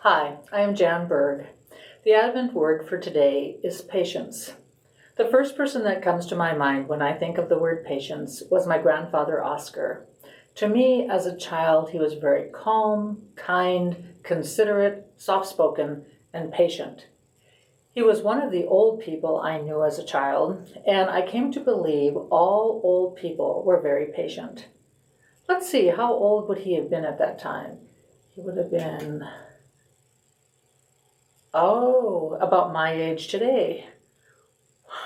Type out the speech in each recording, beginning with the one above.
Hi, I am Jan Berg. The Advent word for today is patience. The first person that comes to my mind when I think of the word patience was my grandfather, Oscar. To me, as a child, he was very calm, kind, considerate, soft-spoken, and patient. He was one of the old people I knew as a child, and I came to believe all old people were very patient. Let's see, how old would he have been at that time? He would have been, about my age today.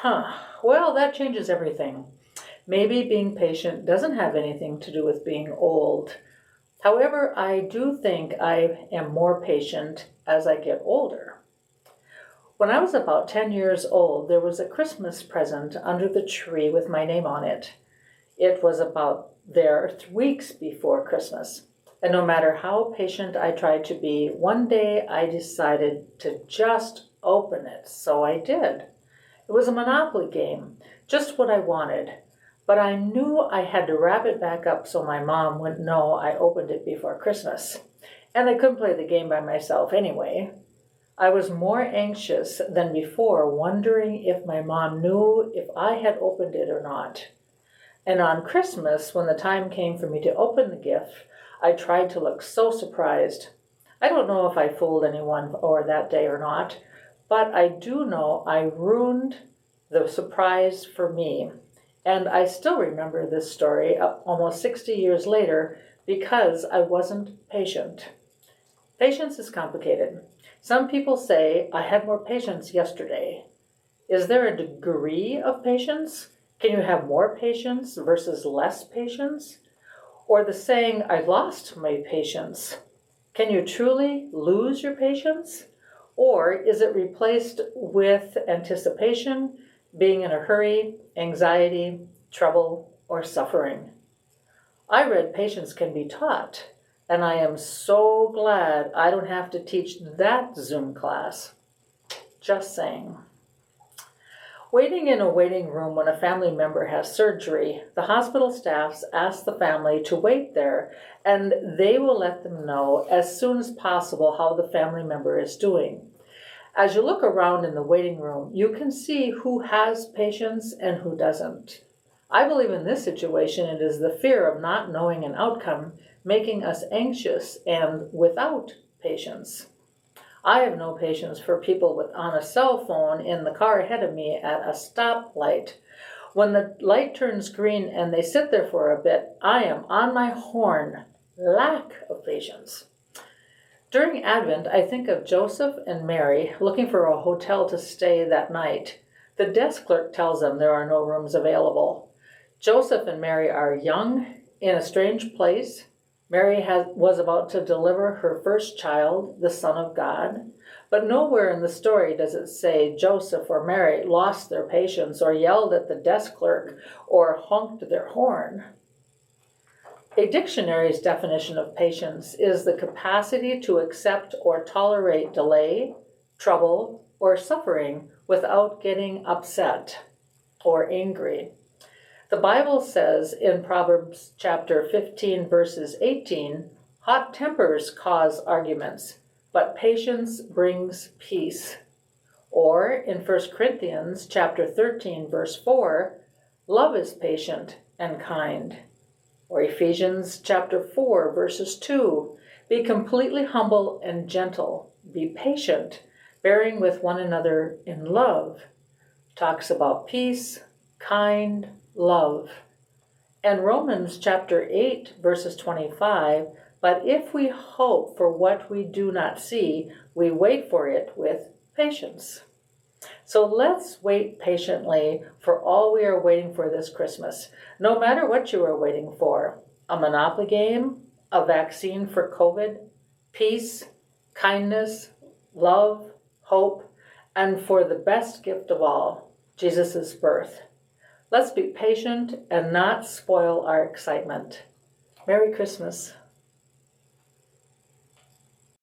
Well, that changes everything. Maybe being patient doesn't have anything to do with being old. However, I do think I am more patient as I get older. When I was about 10 years old, there was a Christmas present under the tree with my name on it. It was about there 3 weeks before Christmas. And no matter how patient I tried to be, one day I decided to just open it. So I did. It was a Monopoly game, just what I wanted. But I knew I had to wrap it back up so my mom wouldn't know I opened it before Christmas. And I couldn't play the game by myself anyway. I was more anxious than before, wondering if my mom knew if I had opened it or not. And on Christmas, when the time came for me to open the gift, I tried to look so surprised. I don't know if I fooled anyone or that day or not, but I do know I ruined the surprise for me. And I still remember this story almost 60 years later because I wasn't patient. Patience is complicated. Some people say, I had more patience yesterday. Is there a degree of patience? Can you have more patience versus less patience? Or the saying, I lost my patience. Can you truly lose your patience? Or is it replaced with anticipation, being in a hurry, anxiety, trouble, or suffering? I read patience can be taught, and I am so glad I don't have to teach that Zoom class. Just saying. Waiting in a waiting room when a family member has surgery, the hospital staffs ask the family to wait there, and they will let them know as soon as possible how the family member is doing. As you look around in the waiting room, you can see who has patience and who doesn't. I believe in this situation it is the fear of not knowing an outcome making us anxious and without patience. I have no patience for people on a cell phone in the car ahead of me at a stoplight. When the light turns green and they sit there for a bit, I am on my horn. Lack of patience. During Advent, I think of Joseph and Mary looking for a hotel to stay that night. The desk clerk tells them there are no rooms available. Joseph and Mary are young, in a strange place. Mary was about to deliver her first child, the Son of God. But nowhere in the story does it say Joseph or Mary lost their patience or yelled at the desk clerk or honked their horn. A dictionary's definition of patience is the capacity to accept or tolerate delay, trouble, or suffering without getting upset or angry. The Bible says in Proverbs chapter 15, verses 18, hot tempers cause arguments, but patience brings peace. Or in 1 Corinthians chapter 13, verse 4, love is patient and kind. Or Ephesians chapter 4, verses 2, be completely humble and gentle, be patient, bearing with one another in love. Talks about peace, kind, love. And Romans chapter 8, verses 25, but if we hope for what we do not see, we wait for it with patience. So let's wait patiently for all we are waiting for this Christmas, no matter what you are waiting for. A Monopoly game, a vaccine for COVID, peace, kindness, love, hope, and for the best gift of all, Jesus' birth. Let's be patient and not spoil our excitement. Merry Christmas.